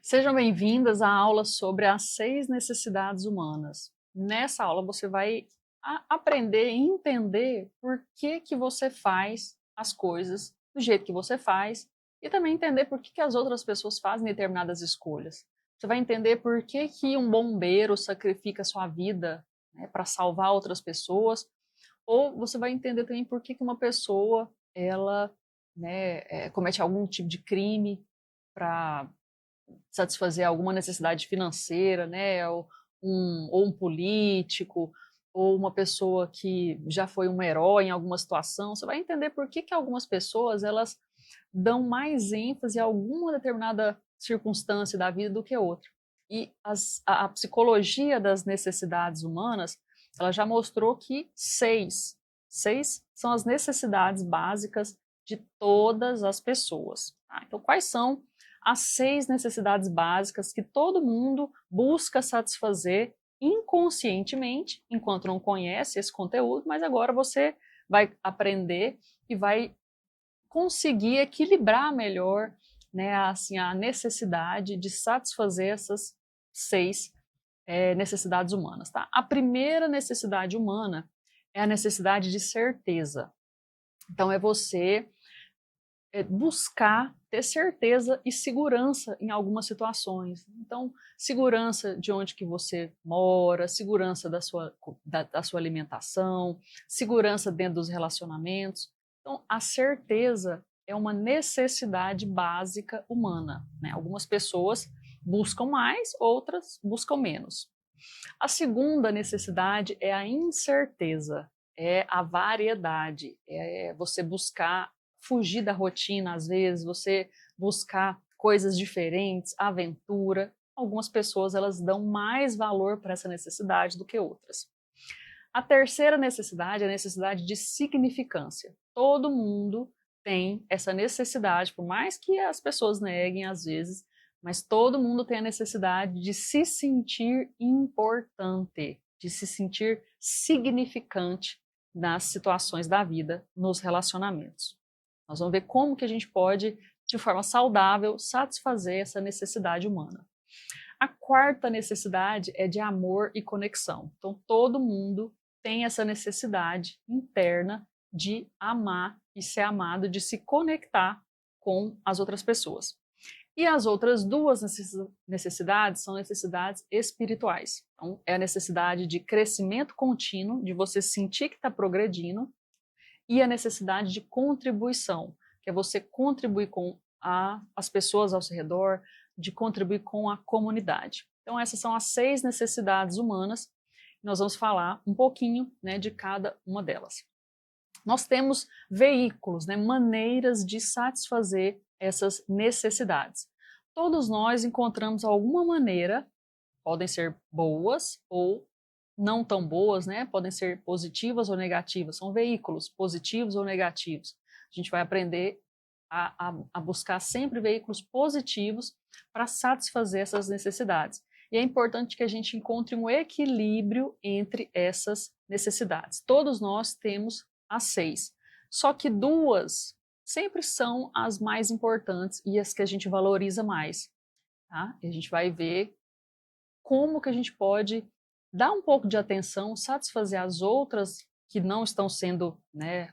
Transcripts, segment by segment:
Sejam bem-vindas à aula sobre as 6 necessidades humanas. Nessa aula você vai aprender e entender por que você faz as coisas do jeito que você faz e também entender por que as outras pessoas fazem determinadas escolhas. Você vai entender por que um bombeiro sacrifica sua vida, né, para salvar outras pessoas, ou você vai entender também por que uma pessoa ela, né, comete algum tipo de crime para satisfazer alguma necessidade financeira, né, ou um político, ou uma pessoa que já foi um herói em alguma situação. Você vai entender por que algumas pessoas elas dão mais ênfase a alguma determinada circunstância da vida do que outra. E a psicologia das necessidades humanas, ela já mostrou que seis são as necessidades básicas de todas as pessoas. Tá? Então, quais são as 6 necessidades básicas que todo mundo busca satisfazer inconscientemente, enquanto não conhece esse conteúdo, mas agora você vai aprender e vai conseguir equilibrar melhor, né, assim, a necessidade de satisfazer essas 6 necessidades humanas. Tá? A primeira necessidade humana é a necessidade de certeza. Então, é você buscar ter certeza e segurança em algumas situações. Então, segurança de onde que você mora, segurança da sua alimentação, segurança dentro dos relacionamentos. Então, a certeza é uma necessidade básica humana, né? Algumas pessoas buscam mais, outras buscam menos. A segunda necessidade é a incerteza, é a variedade, é você buscar fugir da rotina, às vezes, você buscar coisas diferentes, aventura. Algumas pessoas elas dão mais valor para essa necessidade do que outras. A terceira necessidade é a necessidade de significância. Todo mundo tem essa necessidade, por mais que as pessoas neguem às vezes, mas todo mundo tem a necessidade de se sentir importante, de se sentir significante nas situações da vida, nos relacionamentos. Nós vamos ver como que a gente pode, de forma saudável, satisfazer essa necessidade humana. A quarta necessidade é de amor e conexão. Então, todo mundo tem essa necessidade interna de amar e ser amado, de se conectar com as outras pessoas. E as outras duas necessidades são necessidades espirituais. Então, é a necessidade de crescimento contínuo, de você sentir que está progredindo, e a necessidade de contribuição, que é você contribuir com as pessoas ao seu redor, de contribuir com a comunidade. Então, essas são as 6 necessidades humanas. Nós vamos falar um pouquinho, né, de cada uma delas. Nós temos veículos, né, maneiras de satisfazer essas necessidades. Todos nós encontramos alguma maneira, podem ser boas ou não tão boas, né? Podem ser positivas ou negativas, são veículos positivos ou negativos. A gente vai aprender a buscar sempre veículos positivos para satisfazer essas necessidades. E é importante que a gente encontre um equilíbrio entre essas necessidades. Todos nós temos as 6, só que 2 sempre são as mais importantes e as que a gente valoriza mais. Tá? E a gente vai ver como que a gente pode dar um pouco de atenção, satisfazer as outras que não estão sendo, né,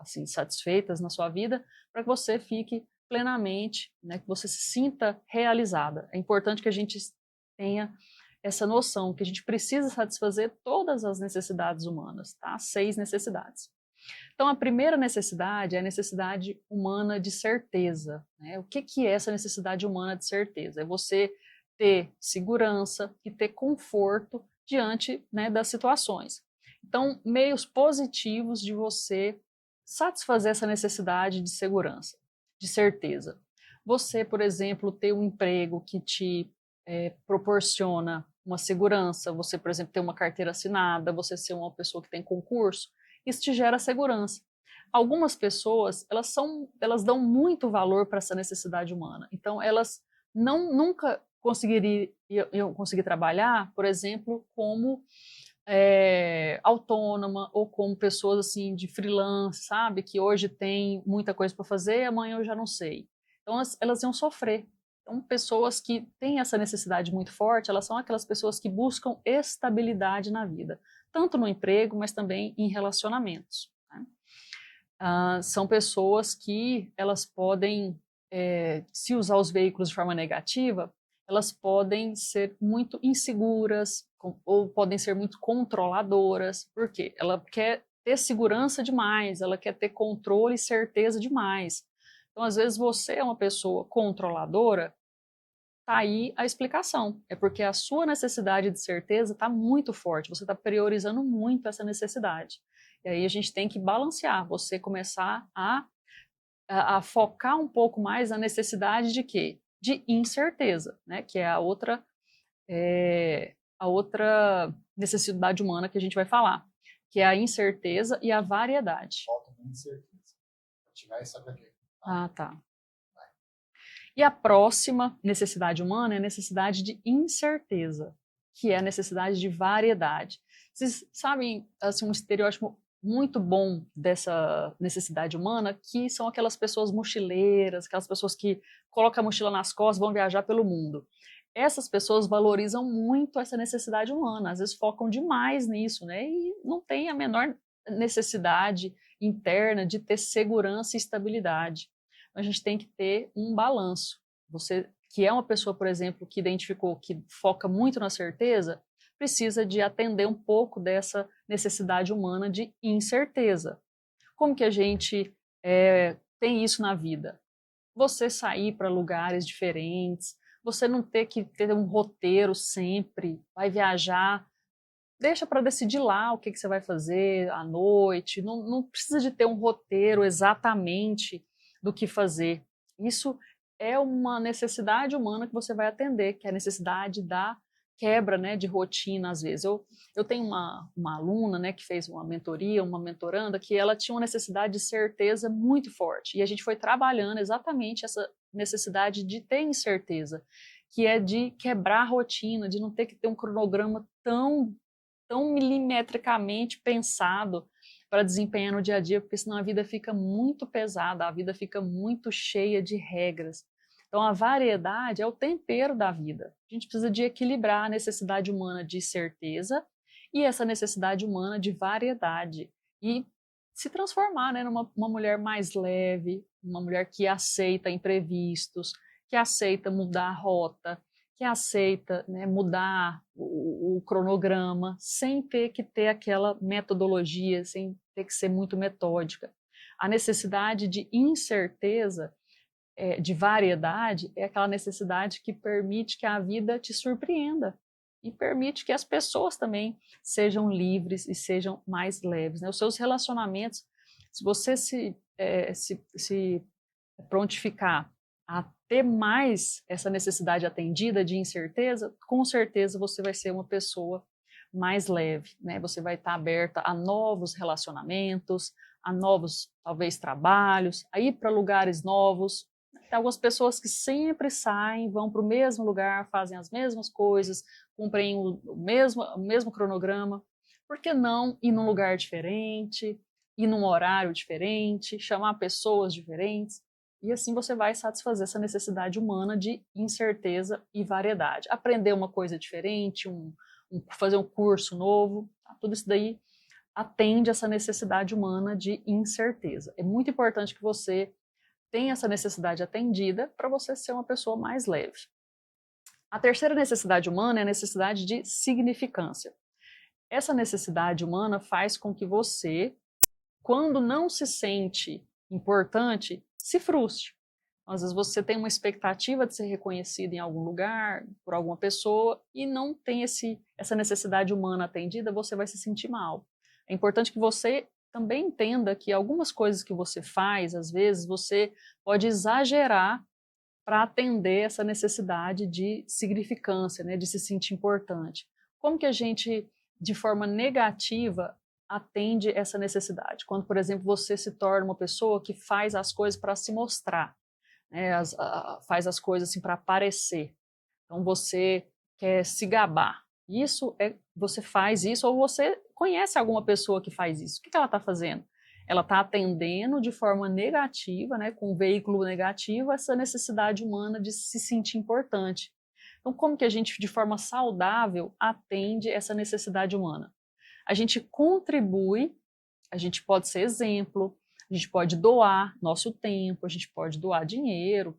assim, satisfeitas na sua vida, para que você fique plenamente, né, que você se sinta realizada. É importante que a gente tenha essa noção que a gente precisa satisfazer todas as necessidades humanas, tá? 6 necessidades. Então, a primeira necessidade é a necessidade humana de certeza. Né? O que é essa necessidade humana de certeza? É você ter segurança e ter conforto diante, né, das situações. Então, meios positivos de você satisfazer essa necessidade de segurança, de certeza. Você, por exemplo, ter um emprego que te proporciona uma segurança, você, por exemplo, ter uma carteira assinada, você ser uma pessoa que tem concurso, isso te gera segurança. Algumas pessoas, elas dão muito valor para essa necessidade humana. Então, elas nunca conseguiriam conseguir trabalhar, por exemplo, como autônoma ou como pessoas assim de freelance, sabe? Que hoje tem muita coisa para fazer, amanhã eu já não sei. Então, elas iam sofrer. Então, pessoas que têm essa necessidade muito forte, elas são aquelas pessoas que buscam estabilidade na vida, tanto no emprego, mas também em relacionamentos, né? São pessoas que elas podem, se usar os veículos de forma negativa, elas podem ser muito inseguras ou podem ser muito controladoras. Por quê? Ela quer ter segurança demais, ela quer ter controle e certeza demais. Então, às vezes, você é uma pessoa controladora, tá aí a explicação. É porque a sua necessidade de certeza está muito forte, você está priorizando muito essa necessidade. E aí a gente tem que balancear, você começar a focar um pouco mais na necessidade de quê? De incerteza, né? Que é a outra necessidade humana que a gente vai falar, que é a incerteza e a variedade. Falta de incerteza. Ativar isso para quê? Ah, tá. E a próxima necessidade humana é a necessidade de incerteza, que é a necessidade de variedade. Vocês sabem, assim, um estereótipo muito bom dessa necessidade humana, que são aquelas pessoas mochileiras, aquelas pessoas que colocam a mochila nas costas e vão viajar pelo mundo. Essas pessoas valorizam muito essa necessidade humana, às vezes focam demais nisso, né? E não tem a menor necessidade interna de ter segurança e estabilidade. A gente tem que ter um balanço. Você, que é uma pessoa, por exemplo, que identificou que foca muito na certeza, precisa de atender um pouco dessa necessidade humana de incerteza. Como que a gente tem isso na vida? Você sair para lugares diferentes, você não ter que ter um roteiro sempre, vai viajar, deixa para decidir lá o que você vai fazer à noite, não precisa de ter um roteiro exatamente do que fazer. Isso é uma necessidade humana que você vai atender, que é a necessidade da quebra, né, de rotina, às vezes. Eu tenho uma aluna, né, que fez uma mentoria, uma mentoranda, que ela tinha uma necessidade de certeza muito forte, e a gente foi trabalhando exatamente essa necessidade de ter incerteza, que é de quebrar a rotina, de não ter que ter um cronograma tão milimetricamente pensado para desempenhar no dia a dia, porque senão a vida fica muito pesada, a vida fica muito cheia de regras. Então, a variedade é o tempero da vida. A gente precisa de equilibrar a necessidade humana de certeza e essa necessidade humana de variedade e se transformar, né, numa uma mulher mais leve, uma mulher que aceita imprevistos, que aceita mudar a rota, que aceita, né, mudar o cronograma sem ter que ter aquela metodologia, sem ter que ser muito metódica. A necessidade de incerteza, de variedade, é aquela necessidade que permite que a vida te surpreenda e permite que as pessoas também sejam livres e sejam mais leves, né? Os seus relacionamentos, se você se prontificar a ter mais essa necessidade atendida de incerteza, com certeza você vai ser uma pessoa mais leve, né? Você vai estar aberta a novos relacionamentos, a novos, talvez, trabalhos, a ir para lugares novos. Tem algumas pessoas que sempre saem, vão para o mesmo lugar, fazem as mesmas coisas, cumprem o mesmo cronograma. Por que não ir num lugar diferente, ir num horário diferente, chamar pessoas diferentes? E assim você vai satisfazer essa necessidade humana de incerteza e variedade. Aprender uma coisa diferente, fazer um curso novo, tá? Tudo isso daí atende essa necessidade humana de incerteza. É muito importante que você tenha essa necessidade atendida para você ser uma pessoa mais leve. A terceira necessidade humana é a necessidade de significância. Essa necessidade humana faz com que você, quando não se sente importante, se frustre. Às vezes você tem uma expectativa de ser reconhecido em algum lugar, por alguma pessoa, e não tem essa necessidade humana atendida, você vai se sentir mal. É importante que você também entenda que algumas coisas que você faz, às vezes, você pode exagerar para atender essa necessidade de significância, né, de se sentir importante. Como que a gente, de forma negativa, atende essa necessidade? Quando, por exemplo, você se torna uma pessoa que faz as coisas para se mostrar, né, faz as coisas assim para aparecer. Então você quer se gabar. Você faz isso ou você conhece alguma pessoa que faz isso. O que ela está fazendo? ela está atendendo de forma negativa, né, com um veículo negativo, essa necessidade humana de se sentir importante. Então, como que a gente, de forma saudável, atende essa necessidade humana? A gente contribui, a gente pode ser exemplo, a gente pode doar nosso tempo, a gente pode doar dinheiro,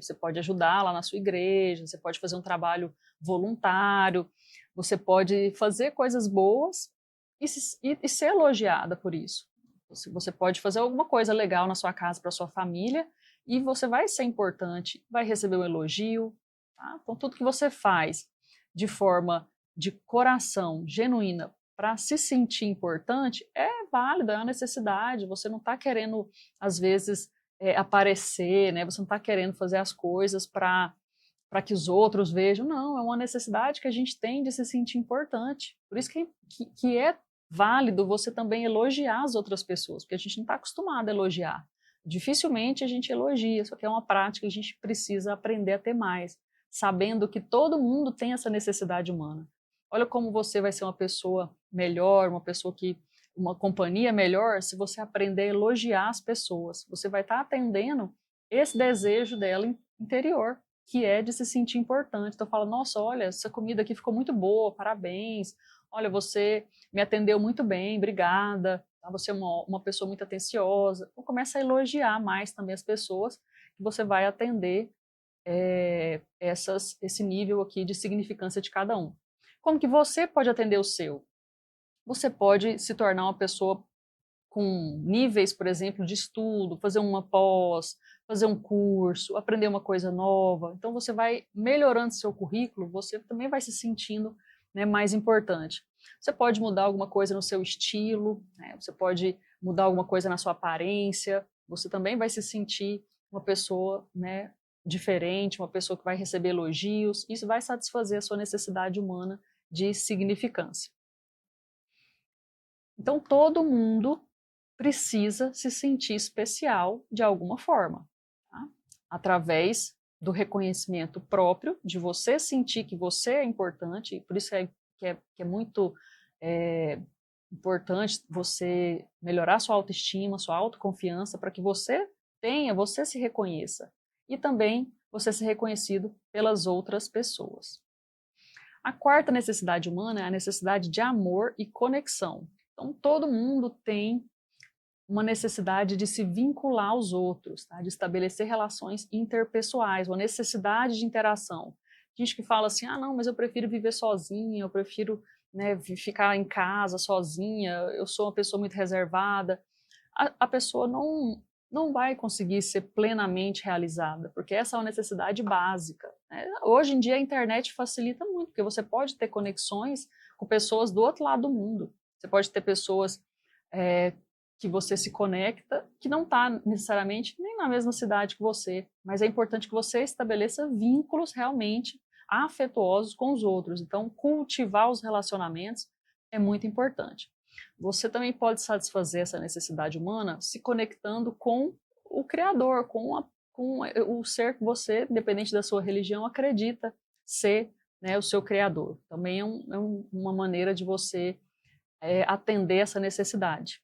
você pode ajudar lá na sua igreja, você pode fazer um trabalho voluntário, você pode fazer coisas boas e ser elogiada por isso. Você pode fazer alguma coisa legal na sua casa para sua família e você vai ser importante, vai receber um elogio. Tá? Então, tudo que você faz de forma de coração, genuína, para se sentir importante, é válido, é uma necessidade. Você não está querendo, às vezes, aparecer, né? Você não está querendo fazer as coisas para que os outros vejam. Não, é uma necessidade que a gente tem de se sentir importante. Por isso que é válido você também elogiar as outras pessoas, porque a gente não está acostumado a elogiar. Dificilmente a gente elogia, só que é uma prática que a gente precisa aprender a ter mais, sabendo que todo mundo tem essa necessidade humana. Olha como você vai ser uma pessoa melhor, uma companhia melhor, se você aprender a elogiar as pessoas. Você vai estar atendendo esse desejo dela interior, que é de se sentir importante. Então fala, nossa, olha, essa comida aqui ficou muito boa, parabéns. Olha, você me atendeu muito bem, obrigada. Você é uma pessoa muito atenciosa. Então começa a elogiar mais também as pessoas que você vai atender esse nível aqui de significância de cada um. Como que você pode atender o seu? Você pode se tornar uma pessoa com níveis, por exemplo, de estudo, fazer uma pós, fazer um curso, aprender uma coisa nova. Então você vai melhorando seu currículo, você também vai se sentindo, né, mais importante. Você pode mudar alguma coisa no seu estilo, né? Você pode mudar alguma coisa na sua aparência, você também vai se sentir uma pessoa, né, diferente, uma pessoa que vai receber elogios. Isso vai satisfazer a sua necessidade humana de significância. Então todo mundo precisa se sentir especial de alguma forma, tá? Através do reconhecimento próprio, de você sentir que você é importante, por isso que é muito importante você melhorar sua autoestima, sua autoconfiança, para que você se reconheça e também você ser reconhecido pelas outras pessoas. A quarta necessidade humana é a necessidade de amor e conexão. Então, todo mundo tem uma necessidade de se vincular aos outros, tá? De estabelecer relações interpessoais, uma necessidade de interação. Gente que fala assim, não, mas eu prefiro viver sozinha, eu prefiro, né, ficar em casa sozinha, eu sou uma pessoa muito reservada. A pessoa não vai conseguir ser plenamente realizada, porque essa é uma necessidade básica, né? Hoje em dia a internet facilita muito, porque você pode ter conexões com pessoas do outro lado do mundo. Você pode ter pessoas que você se conecta, que não está necessariamente nem na mesma cidade que você, mas é importante que você estabeleça vínculos realmente afetuosos com os outros. Então, cultivar os relacionamentos é muito importante. Você também pode satisfazer essa necessidade humana se conectando com o Criador, com o ser que você, independente da sua religião, acredita ser, né, o seu Criador. Também é uma maneira de você atender essa necessidade.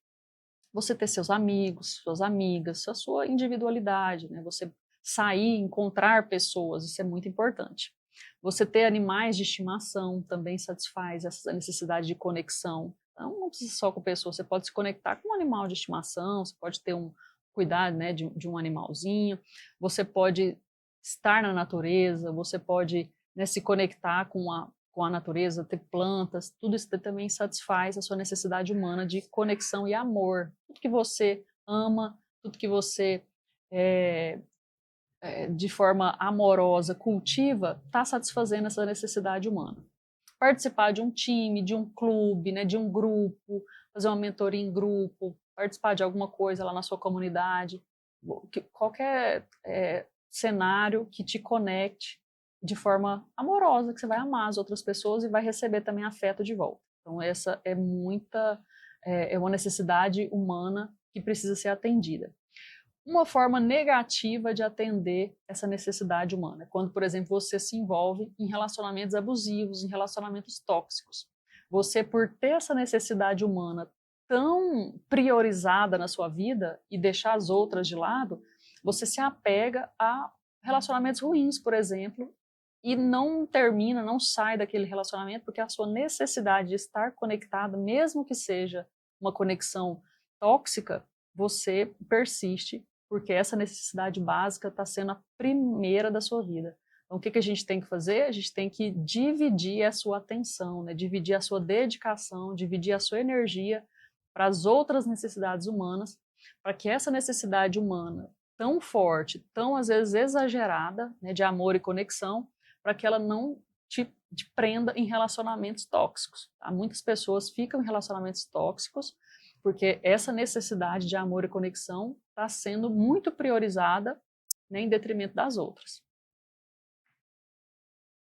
Você ter seus amigos, suas amigas, a sua individualidade, né? Você sair, encontrar pessoas, isso é muito importante. Você ter animais de estimação também satisfaz essa necessidade de conexão. Então, não precisa só com pessoas, você pode se conectar com um animal de estimação, você pode ter um cuidado, né, de um animalzinho, você pode estar na natureza, você pode, né, se conectar com a natureza, ter plantas, tudo isso também satisfaz a sua necessidade humana de conexão e amor. Tudo que você ama, tudo que você de forma amorosa cultiva, está satisfazendo essa necessidade humana. Participar de um time, de um clube, né, de um grupo, fazer uma mentoria em grupo, participar de alguma coisa lá na sua comunidade, qualquer cenário que te conecte de forma amorosa, que você vai amar as outras pessoas e vai receber também afeto de volta. Então essa é uma necessidade humana que precisa ser atendida. Uma forma negativa de atender essa necessidade humana, quando, por exemplo, você se envolve em relacionamentos abusivos, em relacionamentos tóxicos. Você, por ter essa necessidade humana tão priorizada na sua vida e deixar as outras de lado, você se apega a relacionamentos ruins, por exemplo, e não termina, não sai daquele relacionamento porque a sua necessidade de estar conectado, mesmo que seja uma conexão tóxica, você persiste porque essa necessidade básica está sendo a primeira da sua vida. Então, o que a gente tem que fazer? A gente tem que dividir a sua atenção, né? Dividir a sua dedicação, dividir a sua energia para as outras necessidades humanas, para que essa necessidade humana tão forte, tão às vezes exagerada, né, de amor e conexão, para que ela não te prenda em relacionamentos tóxicos. Tá? Muitas pessoas ficam em relacionamentos tóxicos porque essa necessidade de amor e conexão está sendo muito priorizada, né, em detrimento das outras.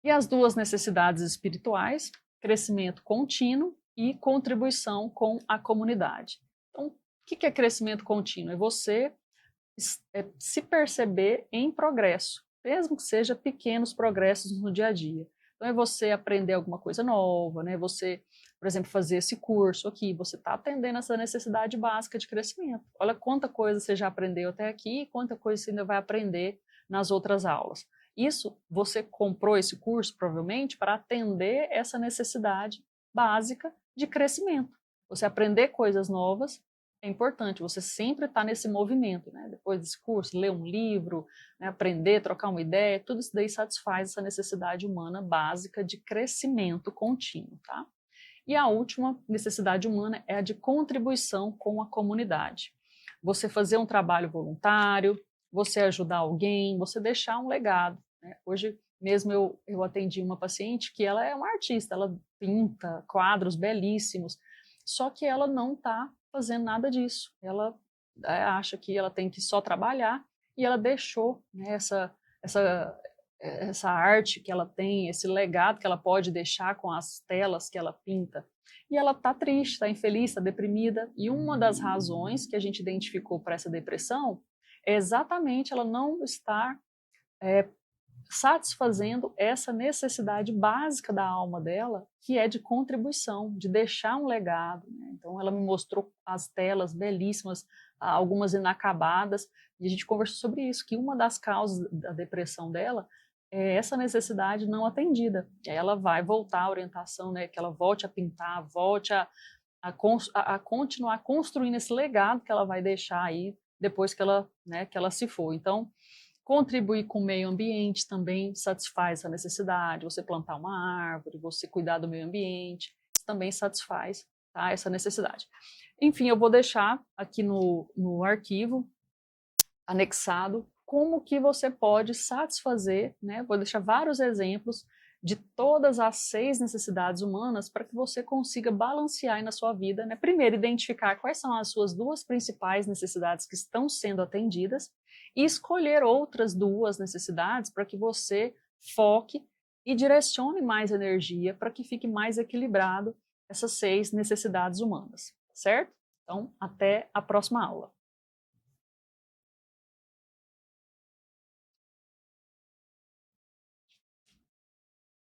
E as duas necessidades espirituais, crescimento contínuo e contribuição com a comunidade. Então, o que é crescimento contínuo? É você se perceber em progresso, mesmo que seja pequenos progressos no dia a dia. Então, é você aprender alguma coisa nova, né? Você, por exemplo, fazer esse curso aqui, você está atendendo essa necessidade básica de crescimento. Olha quanta coisa você já aprendeu até aqui e quanta coisa você ainda vai aprender nas outras aulas. Isso, você comprou esse curso, provavelmente, para atender essa necessidade básica de crescimento. Você aprender coisas novas é importante, você sempre está nesse movimento, né? Depois desse curso, ler um livro, né? Aprender, trocar uma ideia, tudo isso daí satisfaz essa necessidade humana básica de crescimento contínuo, tá? E a última necessidade humana é a de contribuição com a comunidade. Você fazer um trabalho voluntário, você ajudar alguém, você deixar um legado, né? Hoje mesmo eu atendi uma paciente que ela é uma artista, ela pinta quadros belíssimos, só que ela não está fazendo nada disso. Ela acha que ela tem que só trabalhar e ela deixou, né, essa arte que ela tem, esse legado que ela pode deixar com as telas que ela pinta. E ela está triste, está infeliz, está deprimida. E uma das razões que a gente identificou para essa depressão é exatamente ela não estar satisfazendo essa necessidade básica da alma dela, que é de contribuição, de deixar um legado, né? Então ela me mostrou as telas belíssimas, algumas inacabadas, e a gente conversou sobre isso, que uma das causas da depressão dela é essa necessidade não atendida. E aí ela vai voltar à orientação, né, que ela volte a pintar, volte a continuar construindo esse legado que ela vai deixar aí depois que ela, né, que ela se for. Então, contribuir com o meio ambiente também satisfaz essa necessidade. Você plantar uma árvore, você cuidar do meio ambiente, isso também satisfaz, tá, essa necessidade. Enfim, eu vou deixar aqui no arquivo, anexado, como que você pode satisfazer, né? Vou deixar vários exemplos de todas as 6 necessidades humanas para que você consiga balancear aí na sua vida, né? Primeiro, identificar quais são as suas 2 principais necessidades que estão sendo atendidas e escolher outras 2 necessidades para que você foque e direcione mais energia para que fique mais equilibrado essas 6 necessidades humanas, certo? Então, até a próxima aula.